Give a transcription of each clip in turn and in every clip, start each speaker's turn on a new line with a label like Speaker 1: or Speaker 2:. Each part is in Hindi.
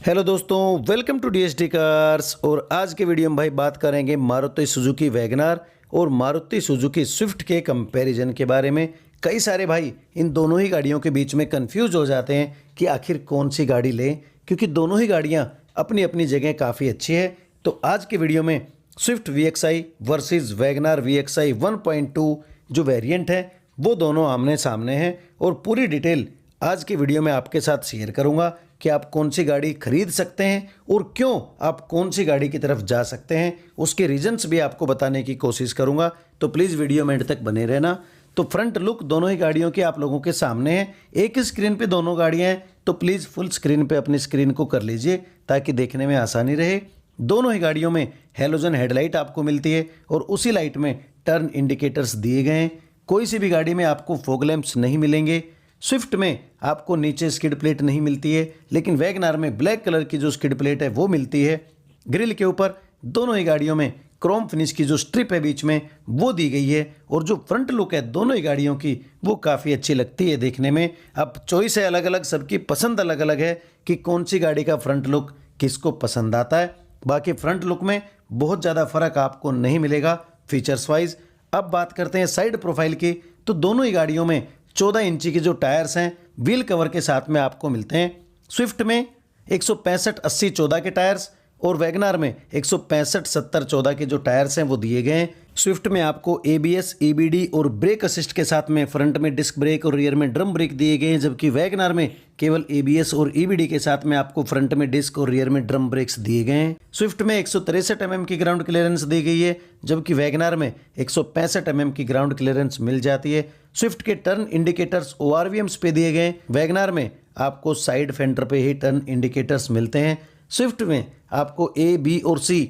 Speaker 1: हेलो दोस्तों, वेलकम टू डीएसडी कार्स। और आज के वीडियो में भाई बात करेंगे मारुति सुजुकी वैगनआर और मारुति सुजुकी स्विफ्ट के कंपैरिजन के बारे में। कई सारे भाई इन दोनों ही गाड़ियों के बीच में कंफ्यूज हो जाते हैं कि आखिर कौन सी गाड़ी लें, क्योंकि दोनों ही गाड़ियां अपनी अपनी जगह काफ़ी अच्छी है। तो आज के वीडियो में Swift VXI versus WagonR VXI 1.2 जो वेरिएंट है वो दोनों आमने सामने हैं और पूरी डिटेल आज की वीडियो में आपके साथ शेयर करूंगा कि आप कौन सी गाड़ी खरीद सकते हैं और क्यों आप कौन सी गाड़ी की तरफ जा सकते हैं, उसके रीजंस भी आपको बताने की कोशिश करूंगा। तो प्लीज़ वीडियो में एंड तक बने रहना। तो फ्रंट लुक दोनों ही गाड़ियों के आप लोगों के सामने है। एक ही स्क्रीन पे दोनों गाड़ियां हैं, तो प्लीज़ फुल स्क्रीन पे अपनी स्क्रीन को कर लीजिए ताकि देखने में आसानी रहे। दोनों ही गाड़ियों में हेलोजन हेडलाइट आपको मिलती है और उसी लाइट में टर्न इंडिकेटर्स दिए गए हैं। कोई सी भी गाड़ी में आपको फॉग लैंप्स नहीं मिलेंगे। स्विफ्ट में आपको नीचे स्किड प्लेट नहीं मिलती है, लेकिन वैगनआर में ब्लैक कलर की जो स्किड प्लेट है वो मिलती है। ग्रिल के ऊपर दोनों ही गाड़ियों में क्रोम फिनिश की जो स्ट्रिप है बीच में वो दी गई है और जो फ्रंट लुक है दोनों ही गाड़ियों की वो काफ़ी अच्छी लगती है देखने में। अब चॉइस है अलग अलग, सबकी पसंद अलग अलग है कि कौन सी गाड़ी का फ्रंट लुक किसको पसंद आता है। बाकी फ्रंट लुक में बहुत ज़्यादा फर्क आपको नहीं मिलेगा फीचर्स वाइज। अब बात करते हैं साइड प्रोफाइल की, तो दोनों ही गाड़ियों में 14 इंची के जो टायर्स हैं व्हील कवर के साथ में आपको मिलते हैं। स्विफ्ट में 165/80/14 के टायर्स और वैगनआर में 165/70/14 के जो टायर्स हैं वो दिए गए हैं। स्विफ्ट में आपको ABS, EBD और ब्रेक असिस्ट के साथ में फ्रंट में डिस्क ब्रेक और रियर में ड्रम ब्रेक दिए गए हैं, जबकि वैगनआर में केवल ABS और EBD के साथ में आपको फ्रंट में डिस्क और रियर में ड्रम ब्रेक्स दिए गए हैं। स्विफ्ट में 163 mm की ग्राउंड क्लियरेंस दी गई है, जबकि वैगनआर में 165 mm की ग्राउंड क्लियरेंस मिल जाती है। स्विफ्ट के टर्न इंडिकेटर्स ORVMs पे दिए गए, वैगनआर में आपको साइड फेंडर पे ही टर्न इंडिकेटर्स मिलते हैं। स्विफ्ट में आपको A, B और C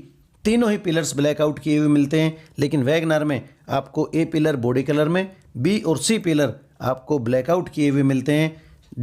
Speaker 1: तीनों ही पिलर्स ब्लैकआउट किए हुए मिलते हैं, लेकिन वैगनआर में आपको A पिलर बॉडी कलर में, B और C पिलर आपको ब्लैकआउट किए हुए मिलते हैं।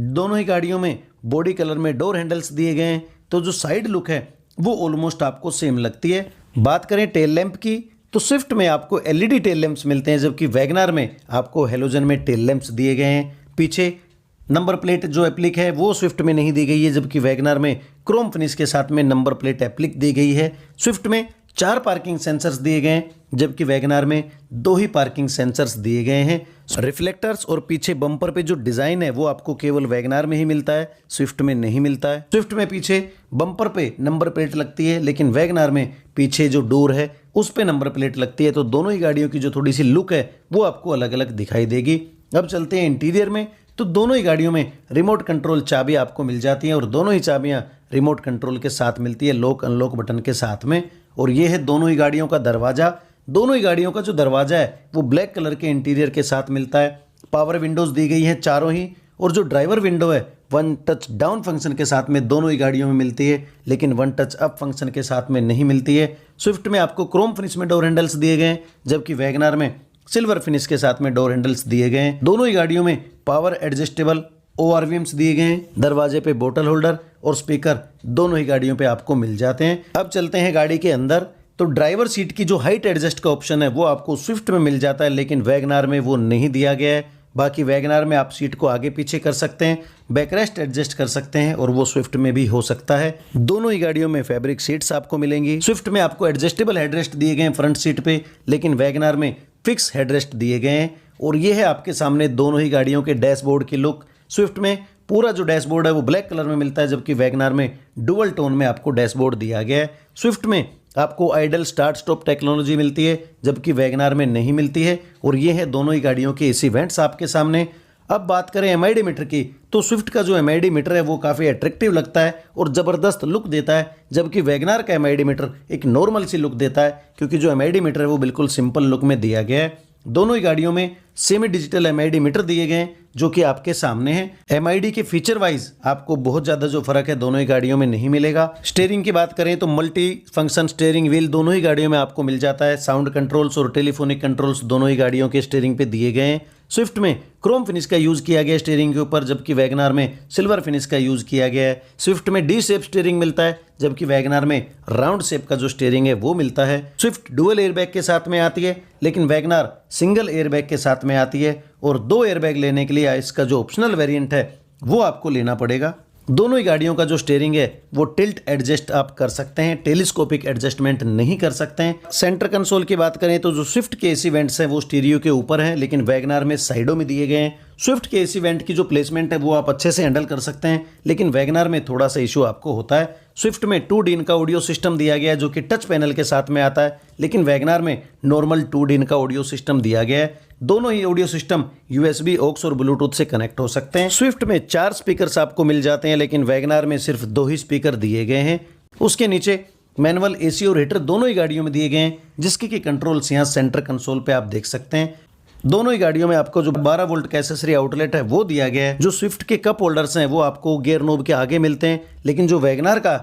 Speaker 1: दोनों ही गाड़ियों में बॉडी कलर में डोर हैंडल्स दिए गए हैं, तो जो साइड लुक है वो ऑलमोस्ट आपको सेम लगती है। बात करें टेल लैंप की, तो स्विफ्ट में आपको LED टेल लैंप्स मिलते हैं, जबकि वैगनआर में आपको हेलोजन में टेल लैंप्स दिए गए हैं। पीछे नंबर प्लेट जो एप्लिक है वो स्विफ्ट में नहीं दी गई है, जबकि वैगनआर में क्रोम फिनिश के साथ में नंबर प्लेट एप्लिक दी गई है। स्विफ्ट में 4 पार्किंग सेंसर्स दिए गए हैं, जबकि वैगनआर में 2 ही पार्किंग सेंसर्स दिए गए हैं। रिफ्लेक्टर्स और पीछे बम्पर पे जो डिज़ाइन है वो आपको केवल वैगनआर में ही मिलता है, स्विफ्ट में नहीं मिलता है। स्विफ्ट में पीछे बम्पर पे नंबर प्लेट लगती है, लेकिन वैगनआर में पीछे जो डोर है उस पे नंबर प्लेट लगती है। तो दोनों ही गाड़ियों की जो थोड़ी सी लुक है वो आपको अलग अलग दिखाई देगी। अब चलते हैं इंटीरियर में, तो दोनों ही गाड़ियों में रिमोट कंट्रोल चाबी आपको मिल जाती है और दोनों ही चाबियां रिमोट कंट्रोल के साथ मिलती है, लॉक अनलॉक बटन के साथ में। और ये है दोनों ही गाड़ियों का दरवाज़ा। दोनों ही गाड़ियों का जो दरवाज़ा है वो ब्लैक कलर के इंटीरियर के साथ मिलता है। पावर विंडोज़ दी गई हैं चारों ही, और जो ड्राइवर विंडो है 1 टच डाउन फंक्शन के साथ में दोनों ही गाड़ियों में मिलती है, लेकिन 1 टच अप फंक्शन के साथ में नहीं मिलती है। स्विफ्ट में आपको क्रोम फिनिश में डोर हैंडल्स दिए गए हैं, जबकि वैगनआर में सिल्वर फिनिश के साथ में डोर हैंडल्स दिए गए हैं। दोनों ही गाड़ियों में पावर एडजस्टेबल ORVMs दिए गए हैं। दरवाजे पे बोतल होल्डर और स्पीकर दोनों ही गाड़ियों पे आपको मिल जाते हैं। अब चलते हैं गाड़ी के अंदर, तो ड्राइवर सीट की जो हाइट एडजस्ट का ऑप्शन है वो आपको स्विफ्ट में मिल जाता है, लेकिन वैगनआर में वो नहीं दिया गया है। बाकी वैगनआर में आप सीट को आगे पीछे कर सकते हैं, बैकरेस्ट एडजस्ट कर सकते हैं, और वो स्विफ्ट में भी हो सकता है। दोनों ही गाड़ियों में फैब्रिक सीट्स आपको मिलेंगी। स्विफ्ट में आपको एडजस्टेबल हेडरेस्ट दिए गए हैं फ्रंट सीट पे, लेकिन वैगनआर में फिक्स हेडरेस्ट दिए गए हैं। और ये है आपके सामने दोनों ही गाड़ियों के डैशबोर्ड की लुक। स्विफ्ट में पूरा जो डैशबोर्ड है वो ब्लैक कलर में मिलता है, जबकि वैगनआर में डुअल टोन में आपको डैशबोर्ड दिया गया है। स्विफ्ट में आपको आइडल स्टार्ट स्टॉप टेक्नोलॉजी मिलती है, जबकि वैगनआर में नहीं मिलती है। और ये है दोनों ही गाड़ियों के AC वेंट्स आपके सामने। अब बात करें MID मीटर की, तो स्विफ्ट का जो MID मीटर है वो काफ़ी अट्रैक्टिव लगता है और ज़बरदस्त लुक देता है, जबकि वैगनआर का MID मीटर एक नॉर्मल सी लुक देता है, क्योंकि जो MID मीटर है वो बिल्कुल सिंपल लुक में दिया गया है। दोनों ही गाड़ियों में सेमी डिजिटल MID मीटर दिए गए हैं, जो कि आपके सामने है। MID के फीचर वाइज आपको बहुत ज़्यादा जो फर्क है दोनों ही गाड़ियों में नहीं मिलेगा। स्टीयरिंग की बात करें तो मल्टी फंक्शन स्टीयरिंग व्हील दोनों ही गाड़ियों में आपको मिल जाता है। साउंड कंट्रोल्स और टेलीफोनिक कंट्रोल्स दोनों ही गाड़ियों के स्टीयरिंग पे दिए गए हैं। स्विफ्ट में क्रोम फिनिश का यूज़ किया गया है स्टीयरिंग के ऊपर, जबकि वैगनआर में सिल्वर फिनिश का यूज़ किया गया है। स्विफ्ट में डी शेप स्टीयरिंग मिलता है, जबकि वैगनआर में राउंड शेप का जो स्टीयरिंग है वो मिलता है। स्विफ्ट डुअल एयरबैग के साथ में आती है, लेकिन वैगनआर सिंगल एयरबैग के साथ में आती है, और 2 एयरबैग लेने के लिए इसका जो ऑप्शनल वेरिएंट है वो आपको लेना पड़ेगा। दोनों ही गाड़ियों का जो स्टीयरिंग है वो टिल्ट एडजस्ट आप कर सकते हैं, टेलीस्कोपिक एडजस्टमेंट नहीं कर सकते हैं। सेंटर कंसोल की बात करें तो जो स्विफ्ट के एसी वेंट्स हैं वो स्टीरियो के ऊपर हैं, लेकिन वैगनार में साइडों में दिए गए हैं। स्विफ्ट के एसी वेंट की जो प्लेसमेंट है वो आप अच्छे से हैंडल कर सकते हैं, लेकिन वैगनार में थोड़ा सा इशू आपको होता है। स्विफ्ट में 2 DIN का ऑडियो सिस्टम दिया गया है जो कि टच पैनल के साथ में आता है, लेकिन वैगनार में नॉर्मल 2 DIN का ऑडियो सिस्टम दिया गया है। दोनों ही ऑडियो सिस्टम USB ऑक्स और ब्लूटूथ से कनेक्ट हो सकते हैं। स्विफ्ट में 4 स्पीकर्स आपको मिल जाते हैं, लेकिन वैगनार में सिर्फ 2 ही स्पीकर दिए गए हैं। उसके नीचे मैनुअल AC और हीटर दोनों ही गाड़ियों में दिए गए हैं, जिसकी की कंट्रोल्स यहाँ सेंटर कंसोल पे आप देख सकते हैं। दोनों ही गाड़ियों में आपको जो 12 वोल्ट का एक्सेसरी आउटलेट है वो दिया गया है। जो स्विफ्ट के कप होल्डर्स हैं वो आपको गियर नोब के आगे मिलते हैं, लेकिन जो वैगनार का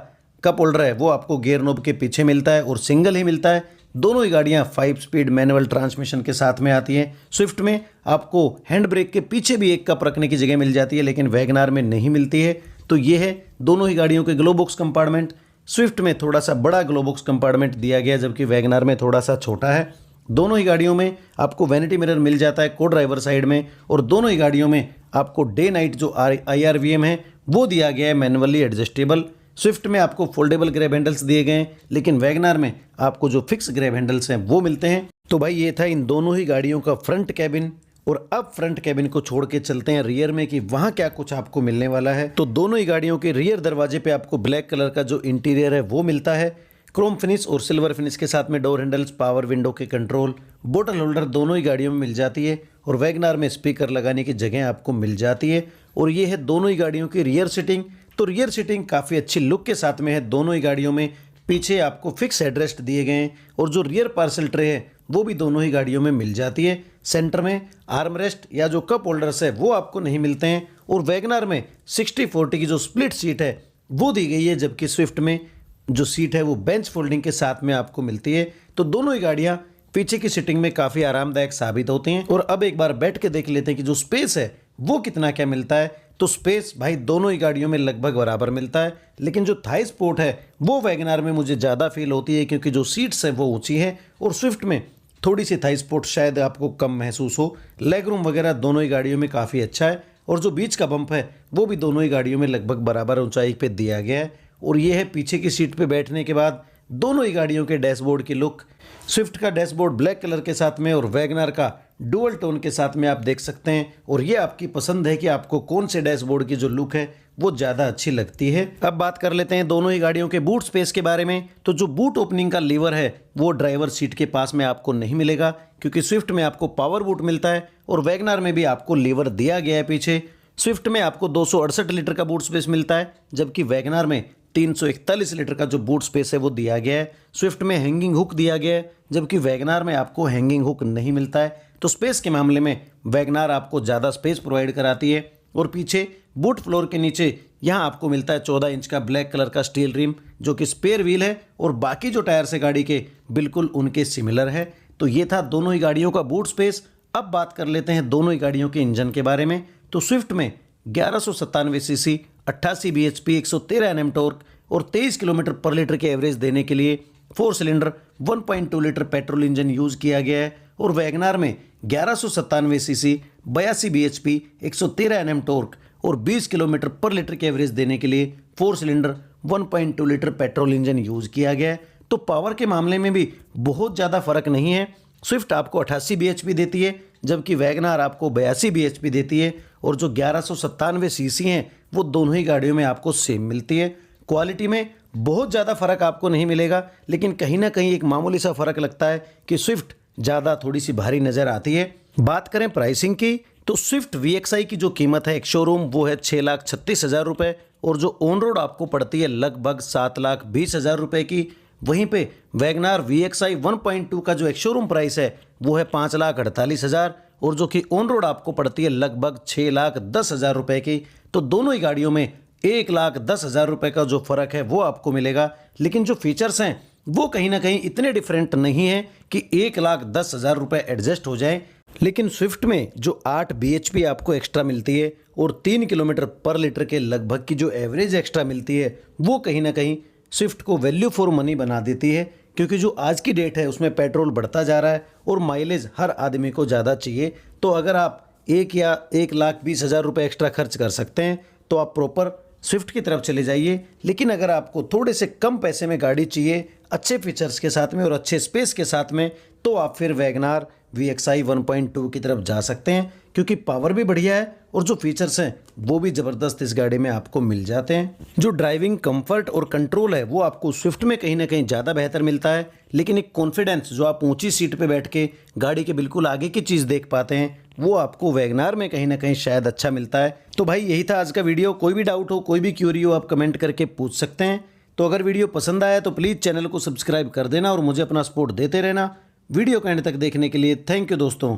Speaker 1: कप होल्डर है वो आपको गियर नोब के पीछे मिलता है और सिंगल ही मिलता है। दोनों ही गाड़ियां 5 स्पीड मैनुअल ट्रांसमिशन के साथ में आती हैं। स्विफ्ट में आपको हैंड ब्रेक के पीछे भी एक कप रखने की जगह मिल जाती है, लेकिन वैगनार में नहीं मिलती है। तो ये है दोनों ही गाड़ियों के ग्लो बॉक्स कंपार्टमेंट। स्विफ्ट में थोड़ा सा बड़ा ग्लो बॉक्स कंपार्टमेंट दिया गया, जबकि वैगनार में थोड़ा सा छोटा है। दोनों ही गाड़ियों में आपको वैनिटी मिरर मिल जाता है को ड्राइवर साइड में, और दोनों ही गाड़ियों में आपको डे नाइट जो IRVM है वो दिया गया है मैनुअली एडजस्टेबल। स्विफ्ट में आपको फोल्डेबल ग्रैब हैंडल्स दिए गए हैं, लेकिन वैगनार में आपको जो फिक्स ग्रैब हैंडल्स हैं वो मिलते हैं। तो भाई ये था इन दोनों ही गाड़ियों का फ्रंट कैबिन। और अब फ्रंट कैबिन को छोड़ के चलते हैं रियर में कि वहां क्या कुछ आपको मिलने वाला है। तो दोनों ही गाड़ियों के रियर दरवाजे पे आपको ब्लैक कलर का जो इंटीरियर है वो मिलता है, क्रोम फिनिश और सिल्वर फिनिश के साथ में डोर हैंडल्स, पावर विंडो के कंट्रोल, बोतल होल्डर दोनों ही गाड़ियों में मिल जाती है, और वैगनार में स्पीकर लगाने की जगह आपको मिल जाती है। और ये है दोनों ही गाड़ियों की रियर सीटिंग। तो रियर सीटिंग काफ़ी अच्छी लुक के साथ में है दोनों ही गाड़ियों में। पीछे आपको फिक्स हेडरेस्ट दिए गए हैं, और जो रियर पार्सल ट्रे है वो भी दोनों ही गाड़ियों में मिल जाती है। सेंटर में आर्मरेस्ट या जो कप होल्डर्स है वो आपको नहीं मिलते हैं, और वैगनार में 60-40 की जो स्प्लिट सीट है वो दी गई है, जबकि स्विफ्ट में जो सीट है वो बेंच फोल्डिंग के साथ में आपको मिलती है। तो दोनों ही गाड़ियां पीछे की सीटिंग में काफ़ी आरामदायक साबित होती हैं। और अब एक बार बैठ के देख लेते हैं कि जो स्पेस है वो कितना क्या मिलता है। तो स्पेस भाई दोनों ही गाड़ियों में लगभग बराबर मिलता है, लेकिन जो थाई स्पोर्ट है वो वैगनार में मुझे ज़्यादा फील होती है, क्योंकि जो सीट्स है वो ऊंची है, और स्विफ्ट में थोड़ी सी थाई स्पोर्ट शायद आपको कम महसूस हो। लेग रूम वगैरह दोनों ही गाड़ियों में काफ़ी अच्छा है, और जो बीच का बम्प है वो भी दोनों ही गाड़ियों में लगभग बराबर ऊंचाई पे दिया गया है। और ये है पीछे की सीट पे बैठने के बाद दोनों ही गाड़ियों के डैशबोर्ड की लुक। स्विफ्ट का डैशबोर्ड ब्लैक कलर के साथ में और वैगनार का डुअल टोन के साथ में आप देख सकते हैं, और ये आपकी पसंद है कि आपको कौन से डैशबोर्ड की जो लुक है वो ज़्यादा अच्छी लगती है। अब बात कर लेते हैं दोनों ही गाड़ियों के बूट स्पेस के बारे में। तो जो बूट ओपनिंग का लीवर है वो ड्राइवर सीट के पास में आपको नहीं मिलेगा, क्योंकि स्विफ्ट में आपको पावर बूट मिलता है, और वैगनार में भी आपको लीवर दिया गया है पीछे। स्विफ्ट में आपको 268 लीटर का बूट स्पेस मिलता है, जबकि वैगनार में 341 लीटर का जो बूट स्पेस है वो दिया गया है। स्विफ्ट में हैंगिंग हुक दिया गया है, जबकि वैगनार में आपको हैंगिंग हुक नहीं मिलता है। तो स्पेस के मामले में वैगनार आपको ज़्यादा स्पेस प्रोवाइड कराती है। और पीछे बूट फ्लोर के नीचे यहाँ आपको मिलता है 14 इंच का ब्लैक कलर का स्टील रिम, जो कि स्पेयर व्हील है, और बाकी जो टायर्स है गाड़ी के बिल्कुल उनके सिमिलर है। तो ये था दोनों ही गाड़ियों का बूट स्पेस। अब बात कर लेते हैं दोनों ही गाड़ियों के इंजन के बारे में। तो स्विफ्ट में 1197 सीसी, 88 bhp, 113 Nm टॉर्क और 23 किलोमीटर पर लीटर के एवरेज देने के लिए 4 cylinder 1.2 litre petrol engine use किया गया है। और वैगनार में 1197 सीसी, 82 bhp, 113 Nm टॉर्क और 20 किलोमीटर पर लीटर के एवरेज देने के लिए 4 cylinder 1.2 litre petrol engine use किया गया है। तो पावर के मामले में भी बहुत ज़्यादा फर्क नहीं है। स्विफ्ट आपको 88 bhp देती है, जबकि वैगनार आपको 82 bhp देती है, और जो 1197 सीसी हैं वो दोनों ही गाड़ियों में आपको सेम मिलती है। क्वालिटी में बहुत ज़्यादा फर्क आपको नहीं मिलेगा, लेकिन कहीं ना कहीं एक मामूली सा फर्क लगता है कि स्विफ्ट ज़्यादा थोड़ी सी भारी नज़र आती है। बात करें प्राइसिंग की, तो स्विफ्ट VXI की जो कीमत है एक शोरूम वो है 6,36,000 रुपये, और जो ऑन रोड आपको पड़ती है लगभग 7,20,000 रुपये की। वहीं पे वैगनार VXI 1.2 का जो एक शोरूम प्राइस है वो है 5,48,000, और जो कि ऑन रोड आपको पड़ती है लगभग 6,10,000 रुपये की। तो दोनों ही गाड़ियों में 1,10,000 रुपये का जो फ़र्क है वो आपको मिलेगा, लेकिन जो फीचर्स हैं वो कहीं ना कहीं इतने डिफरेंट नहीं है कि 1,10,000 रुपये एडजस्ट हो जाए। लेकिन स्विफ्ट में जो 8 bhp आपको एक्स्ट्रा मिलती है और 3 किलोमीटर पर लीटर के लगभग की जो एवरेज एक्स्ट्रा मिलती है, वो कहीं ना कहीं स्विफ्ट को वैल्यू फॉर मनी बना देती है, क्योंकि जो आज की डेट है उसमें पेट्रोल बढ़ता जा रहा है और माइलेज हर आदमी को ज़्यादा चाहिए। तो अगर आप 1 या 1,20,000 रुपये एक्स्ट्रा खर्च कर सकते हैं तो आप प्रॉपर स्विफ्ट की तरफ चले जाइए। लेकिन अगर आपको थोड़े से कम पैसे में गाड़ी चाहिए, अच्छे फीचर्स के साथ में और अच्छे स्पेस के साथ में, तो आप फिर वैगनार VXI 1.2 की तरफ जा सकते हैं, क्योंकि पावर भी बढ़िया है और जो फीचर्स हैं वो भी ज़बरदस्त इस गाड़ी में आपको मिल जाते हैं। जो ड्राइविंग कंफर्ट और कंट्रोल है वो आपको स्विफ्ट में कहीं ना कहीं ज़्यादा बेहतर मिलता है, लेकिन एक कॉन्फिडेंस जो आप ऊंची सीट पे बैठ के गाड़ी के बिल्कुल आगे की चीज़ देख पाते हैं, वो आपको वैगनार में कहीं ना कहीं शायद अच्छा मिलता है। तो भाई यही था आज का वीडियो। कोई भी डाउट हो, कोई भी क्यूरी हो, आप कमेंट करके पूछ सकते हैं। तो अगर वीडियो पसंद आया तो प्लीज़ चैनल को सब्सक्राइब कर देना और मुझे अपना सपोर्ट देते रहना। वीडियो को एंड तक देखने के लिए थैंक यू दोस्तों।